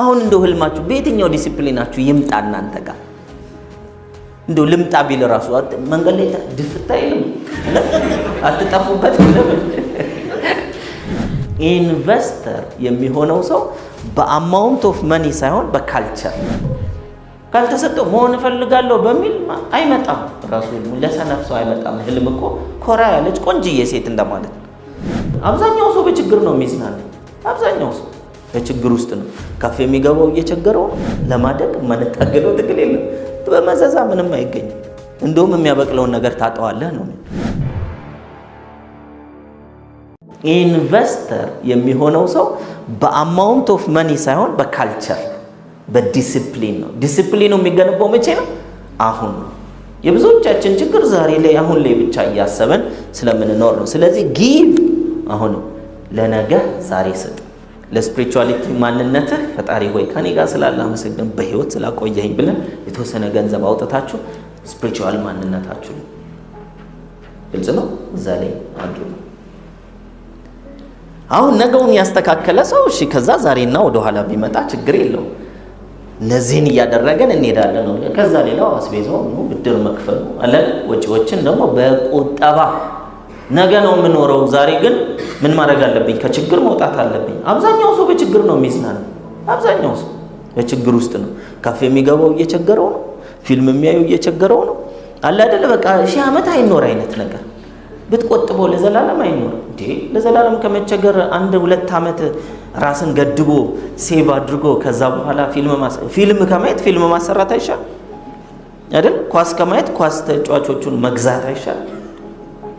አሁን እንደው ህልማችሁ በየትኛው ዲሲፕሊናችሁ ይምጣ እናንተ ጋር እንደው ልምጣ ቢል ራሱ መንገድ ላይ ድፍታ ይልም አትጠፉበት ለምን ኢንቨስተር የሚሆነው ሰው በአማውንት ኦፍ መኒ ሳይሆን በካልቸር ካልተሰጠው መሆን ፈልጋለሁ በሚል አይመጣም ራሱ ለሰነፍ ሰው አይመጣም ህልም እኮ ኮራ ያለች ቆንጅዬ ሴት እንደማለት አብዛኛው ሰው በችግር ነው የሚዝናነው አብዛኛው ሰው በችግር ውስጥ ነው ካፌ የሚገባው እየቸገረው ለማደግ ማንታገለው ትግል የለም በመዘዛ ምንም አይገኝም እንደውም የሚያበቅለውን ነገር ታጣዋለህ ነው ኢንቨስተር የሚሆነው ሰው በአማውንት ኦፍ መኒ ሳይሆን በካልቸር በዲሲፕሊን ነው ዲሲፕሊኑ የሚገነባው መቼ ነው አሁን ነው የብዙዎቻችን ችግር ዛሬ ላይ አሁን ላይ ብቻ እያሰበን ስለምንኖር ነው ስለዚህ ጊቭ አሁን ለነገ ዛሬ ስጥ ለስፒሪቹዋሊቲ ማንነትህ ፈጣሪ ሆይ ከኔ ጋር ስላለ አመሰግን በህይወት ስላቆየኝ ብለን የተወሰነ ገንዘብ አውጥታችሁ ስፒሪቹዋል ማንነታችሁ ግልጽ ነው እዛ ላይ አድርጉ አሁን ነገውን ያስተካከለ ሰው እሺ ከዛ ዛሬና ወደ ኋላ ቢመጣ ችግር የለው እነዚህን እያደረገን እንሄዳለን ነው ከዛ ሌላው አስቤዛው ነው ብድር መክፈል አለ ወጪዎችን ደግሞ በቁጠባ ነገ ነው የምኖረው ዛሬ ግን ምን ማድረግ አለብኝ ከችግር መውጣት አለብኝ አብዛኛው ሰው በችግር ነው የሚዝናነው አብዛኛው ሰው በችግር ውስጥ ነው ካፌ የሚገባው እየቸገረው ነው ፊልም የሚያዩ እየቸገረው ነው አለ አይደል በቃ ሺህ ዓመት አይኖር አይነት ነገር ብትቆጥበው ለዘላለም አይኖር እንዴ ለዘላለም ከመቸገር 1-2 ዓመት ራስን ገድቦ ሴቭ አድርጎ ከዛ በኋላ ፊልም ከማየት ፊልም ማሰራት አይሻል አይደል ኳስ ከማየት ኳስ ተጫዋቾቹን መግዛት አይሻል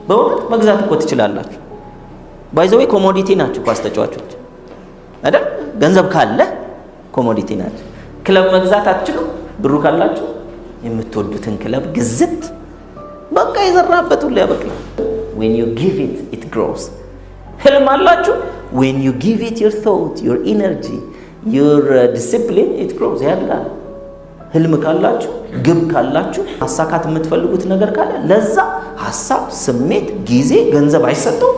በእውነት መግዛት እኮ ትችላላችሁ ባይዘው ኮሞዲቲ ናችሁ ኳስ ተጫዋቾች አይደል ገንዘብ ካለ ኮሞዲቲ ናችሁ ክለብ መግዛት አትችሉ ብሩ ካላችሁ የምትወዱትን ክለብ ግዝት በቃ ይዘራበት ሁሉ ያበቅላል when you give it it grows ህልም አላችሁ when you give it your thought your energy your discipline it grows ያድጋል ህልም ካላችሁ ግብ ካላችሁ ማሳካት የምትፈልጉት ነገር ካለ ለዛ ሐሳብ ስሜት ጊዜ ገንዘብ አይሰጠው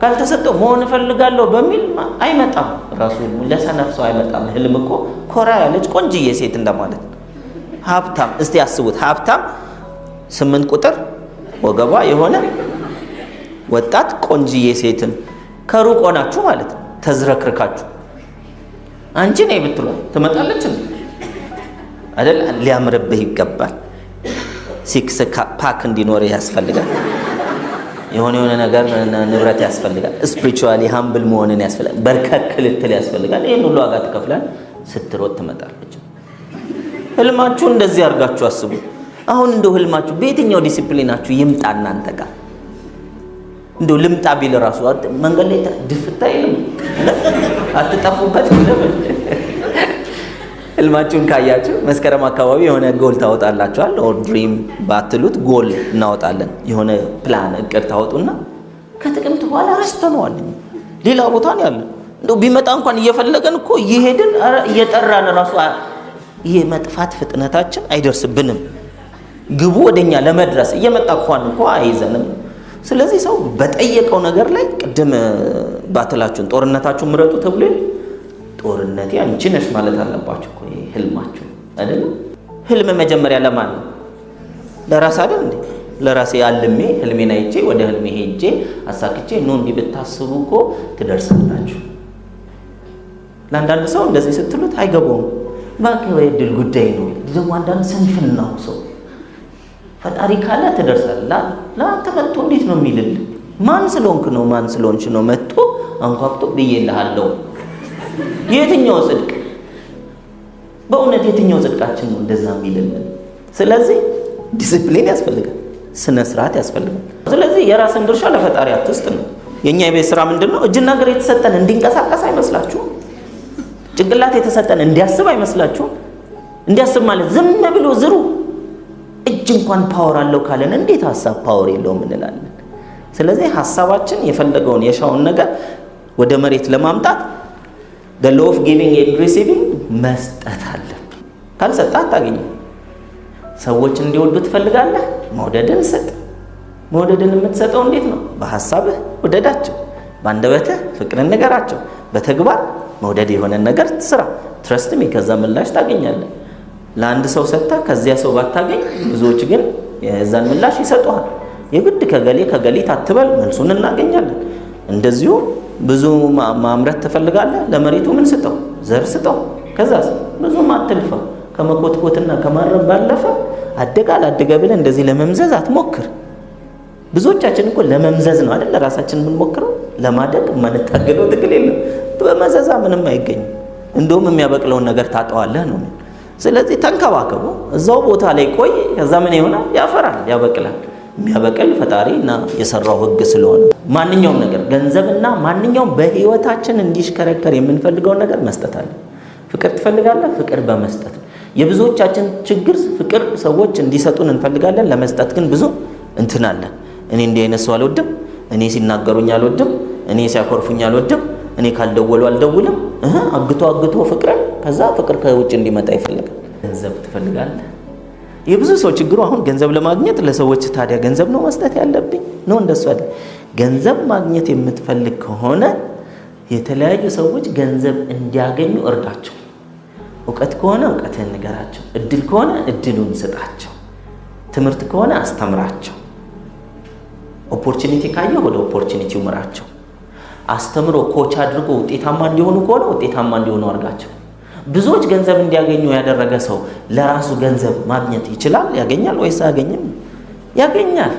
ካልተሰጠው መሆን ፈልጋለሁ በሚል አይመጣም ራሱ ለሰነፍ ሰው አይመጣም ህልም እኮ ኮራ ያለች ቆንጅዬ ሴት እንደማለት ሀብታም እስቲ ያስቡት ሀብታም 8 ቁጥር ወገባ የሆነ ወጣት ቆንጅዬ ሴትን ከሩቅ ሆናችሁ ማለት ተዝረክርካችሁ አንቺ ነይ ብትሉ ትመጣለች አይደል ሊያምርብህ ይገባል ሲክስ ፓክ እንዲኖር ያስፈልጋል የሆነ ነገር ንብረት ያስፈልጋል ስፒሪቹዋሊ ሃምብል መሆንን ያስፈልጋል በርከክ ልትል ያስፈልጋል ይሄን ሁሉ ዋጋ ተከፍላል ስትሮጥ ትመጣለች ህልማችሁ እንደዚህ አድርጋችሁ አስቡ አሁን እንደው ህልማችሁ በየትኛው ዲሲፕሊናችሁ ይምጣ እናንተ ጋር እንደው ልምጣ ቢል ራሱ መንገድ ላይ ድፍታ ይልም አትጠፉበት ለምን ህልማችሁን ካያችሁ መስከረም አካባቢ የሆነ ጎል ታወጣላችኋል ኦር ድሪም ባትሉት ጎል እናወጣለን የሆነ ፕላን እቅድ ታወጡና ከጥቅምት በኋላ ረስተነዋል ሌላ ቦታ ነው ያለው እንደው ቢመጣ እንኳን እየፈለገን እኮ እየሄድን እየጠራን ራሱ የመጥፋት ፍጥነታችን አይደርስብንም ግቡ ወደኛ ለመድረስ እየመጣ እንኳን አይዘንም ስለዚህ ሰው በጠየቀው ነገር ላይ ቅድም ባትላችሁን ጦርነታችሁን ምረጡ ተብሎ ጦርነቴ አንቺ ነሽ ማለት አለባችሁ እኮ ህልማችሁ አይደል ህልም መጀመሪያ ለማን ለራስ አይደል እንዴ ለራሴ ያልሜ ህልሜን አይቼ ወደ ህልሜ ሄጄ አሳክቼ ነው እንዲህ ብታስቡ እኮ ትደርሳላችሁ ለአንዳንድ ሰው እንደዚህ ስትሉት አይገባውም ባክህ ወይ ድል ጉዳይ ነው ደግሞ አንዳንድ ስንፍና ነው ሰው ፈጣሪ ካለ ትደርሳለህ ለአንተ መጥቶ እንዴት ነው የሚልል ማን ስለሆንክ ነው ማን ስለሆንሽ ነው መጥቶ አንኳኩቶ ብዬልሃለሁ የትኛው ጽድቅ በእውነት የትኛው ጽድቃችን ነው እንደዛ የሚልልን ስለዚህ ዲሲፕሊን ያስፈልጋል ስነ ስርዓት ያስፈልጋል ስለዚህ የራስን ድርሻ ለፈጣሪ አትስጥ ነው የኛ የቤት ስራ ምንድነው እጅና እግር የተሰጠን እንዲንቀሳቀስ አይመስላችሁ ጭንቅላት የተሰጠን እንዲያስብ አይመስላችሁ እንዲያስብ ማለት ዝም ብሎ ዝሩ እጅ እንኳን ፓወር አለው ካለን እንዴት ሐሳብ ፓወር የለውም እንላለን ስለዚህ ሐሳባችን የፈለገውን የሻውን ነገር ወደ መሬት ለማምጣት the law of giving and receiving መስጠት አለብን ካልሰጣ አታገኝም ሰዎች እንዲወዱ ትፈልጋለህ መውደድን ስጥ መውደድን የምትሰጠው እንዴት ነው በሐሳብህ ወደዳቸው ባንደበትህ ፍቅርን ንገራቸው፣ በተግባር መውደድ የሆነ ነገር ስራ። ትረስት ሚ ከዛ ምላሽ ታገኛለህ። ለአንድ ሰው ሰጥተህ ከዚያ ሰው ባታገኝ ብዙዎች ግን የዛን ምላሽ ይሰጡሃል። የግድ ከገሊት አትበል፣ መልሱን እናገኛለን። እንደዚሁ ብዙ ማምረት ትፈልጋለህ፣ ለመሬቱ ምን ስጠው? ዘር ስጠው። ከዛስ ብዙም አትልፋ። ከመኮትኮትና ከማረም ባለፈ አደገ ብለህ እንደዚህ ለመምዘዝ አትሞክር። ብዙዎቻችን እኮ ለመምዘዝ ነው አይደል ራሳችንን የምንሞክረው። ለማደግ የማንታገለው ትግል የለም። በመዘዛ ምንም አይገኝም። እንደውም የሚያበቅለውን ነገር ታጠዋለህ ነው። ስለዚህ ተንከባከቡ፣ እዛው ቦታ ላይ ቆይ። ከዛ ምን ይሆናል? ያፈራል፣ ያበቅላል። የሚያበቅል ፈጣሪና የሰራው ህግ ስለሆነ ማንኛውም ነገር ገንዘብና ማንኛውም በህይወታችን እንዲሽከረከር የምንፈልገውን ነገር መስጠት አለ። ፍቅር ትፈልጋለህ? ፍቅር በመስጠት የብዙዎቻችን ችግር ፍቅር ሰዎች እንዲሰጡን እንፈልጋለን። ለመስጠት ግን ብዙ እንትናለን። እኔ እንዲህ አይነት ሰው አልወድም፣ እኔ ሲናገሩኝ አልወድም፣ እኔ ሲያኮርፉኝ አልወድም፣ እኔ ካልደወሉ አልደውልም። አግቶ ፍቅርን ከዛ ፍቅር ከውጭ እንዲመጣ ይፈልጋል። ገንዘብ ትፈልጋለህ? የብዙ ሰው ችግሩ አሁን ገንዘብ ለማግኘት ለሰዎች ታዲያ ገንዘብ ነው መስጠት ያለብኝ ነው? እንደሱ አይደል። ገንዘብ ማግኘት የምትፈልግ ከሆነ የተለያዩ ሰዎች ገንዘብ እንዲያገኙ እርዳቸው። እውቀት ከሆነ እውቀትህን ንገራቸው፣ እድል ከሆነ እድሉን ስጣቸው፣ ትምህርት ከሆነ አስተምራቸው። ኦፖርቹኒቲ ካየ ወደ ኦፖርቹኒቲው ምራቸው። አስተምሮ ኮች አድርጎ ውጤታማ እንዲሆኑ ከሆነ ውጤታማ እንዲሆኑ አድርጋቸው። ብዙዎች ገንዘብ እንዲያገኙ ያደረገ ሰው ለራሱ ገንዘብ ማግኘት ይችላል? ያገኛል ወይስ አያገኝም? ያገኛል።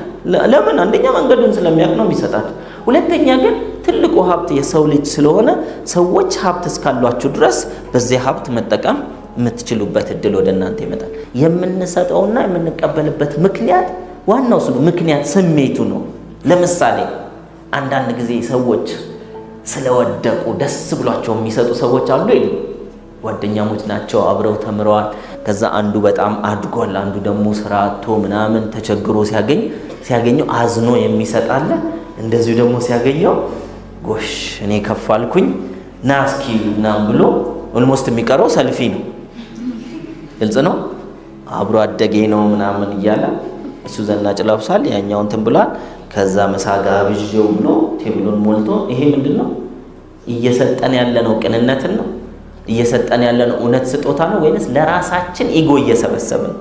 ለምን? አንደኛ መንገዱን ስለሚያውቅ ነው የሚሰጣቸው። ሁለተኛ ግን ትልቁ ሀብት የሰው ልጅ ስለሆነ ሰዎች ሀብት እስካሏችሁ ድረስ በዚያ ሀብት መጠቀም የምትችሉበት እድል ወደ እናንተ ይመጣል። የምንሰጠውና የምንቀበልበት ምክንያት ዋናው ስሉ ምክንያት ስሜቱ ነው። ለምሳሌ አንዳንድ ጊዜ ሰዎች ስለወደቁ ደስ ብሏቸው የሚሰጡ ሰዎች አሉ ይሉ ጓደኛሞች ናቸው፣ አብረው ተምረዋል። ከዛ አንዱ በጣም አድጓል፣ አንዱ ደግሞ ስራ አጥቶ ምናምን ተቸግሮ ሲያገኘው አዝኖ የሚሰጣለ። እንደዚሁ ደግሞ ሲያገኘው ጎሽ እኔ ከፋልኩኝ ና እስኪ ምናምን ብሎ ኦልሞስት የሚቀረው ሰልፊ ነው። ግልጽ ነው። አብሮ አደጌ ነው ምናምን እያለ እሱ ዘናጭ ለብሷል፣ ያኛው እንትን ብሏል። ከዛ መሳጋ ብዥው ብሎ ቴብሉን ሞልቶ ይሄ ምንድነው? እየሰጠን ያለነው ቅንነትን ነው? እየሰጠን ያለነው እውነት ስጦታ ነው ወይንስ ለራሳችን ኢጎ እየሰበሰብን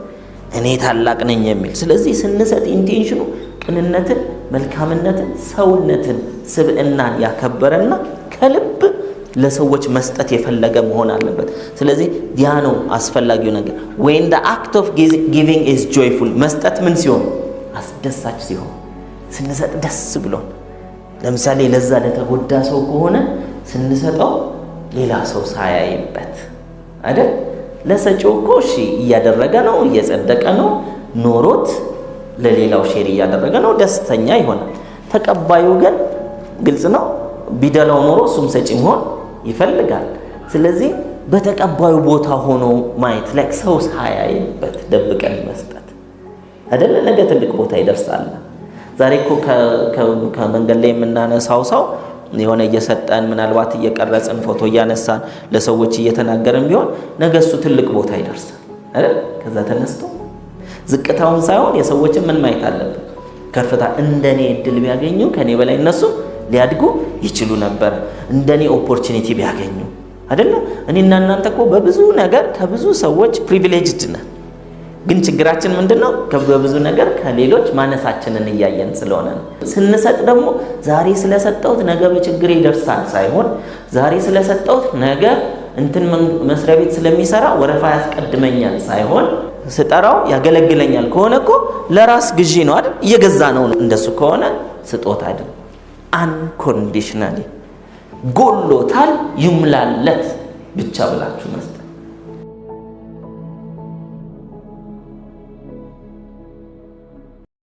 እኔ ታላቅ ነኝ የሚል? ስለዚህ ስንሰጥ ኢንቴንሽኑ ቅንነትን፣ መልካምነትን፣ ሰውነትን፣ ስብዕናን ያከበረና ከልብ ለሰዎች መስጠት የፈለገ መሆን አለበት። ስለዚህ ያ ነው አስፈላጊው ነገር። when the act of giving is joyful መስጠት ምን ሲሆን? አስደሳች ሲሆን፣ ስንሰጥ ደስ ብሎን። ለምሳሌ ለዛ ለተጎዳ ሰው ከሆነ ስንሰጠው ሌላ ሰው ሳያይበት አይደል? ለሰጪው እኮ እሺ እያደረገ ነው፣ እየጸደቀ ነው፣ ኖሮት ለሌላው ሼር እያደረገ ነው፣ ደስተኛ ይሆናል። ተቀባዩ ግን ግልጽ ነው ቢደላው ኖሮ እሱም ሰጪ መሆን ይፈልጋል። ስለዚህ በተቀባዩ ቦታ ሆኖ ማየት ላይ ሰው ሳያይበት ደብቀን መስጠት አይደለ? ነገ ትልቅ ቦታ ይደርሳል። ዛሬ እኮ ከመንገድ ላይ የምናነሳው ሰው የሆነ እየሰጠን ምናልባት እየቀረጽን ፎቶ እያነሳን ለሰዎች እየተናገርን ቢሆን ነገ እሱ ትልቅ ቦታ ይደርሳል አይደል? ከዛ ተነስቶ ዝቅታውን ሳይሆን የሰዎችን ምን ማየት አለብን? ከፍታ። እንደኔ እድል ቢያገኙ ከኔ በላይ እነሱ ሊያድጉ ይችሉ ነበር፣ እንደኔ ኦፖርቹኒቲ ቢያገኙ አይደለ? እኔና እናንተ እኮ በብዙ ነገር ከብዙ ሰዎች ፕሪቪሌጅድ ነን። ግን ችግራችን ምንድነው? በብዙ ነገር ከሌሎች ማነሳችንን እያየን ስለሆነ ነው። ስንሰጥ ደግሞ ዛሬ ስለሰጠሁት ነገ በችግር ይደርሳል ሳይሆን ዛሬ ስለሰጠሁት ነገ እንትን መስሪያ ቤት ስለሚሰራ ወረፋ ያስቀድመኛል ሳይሆን ስጠራው ያገለግለኛል ከሆነ እኮ ለራስ ግዢ ነው አይደል? እየገዛ ነው። እንደሱ ከሆነ ስጦታ አይደል? አንኮንዲሽናሊ ጎሎታል ይምላለት ብቻ ብላችሁ መስጠት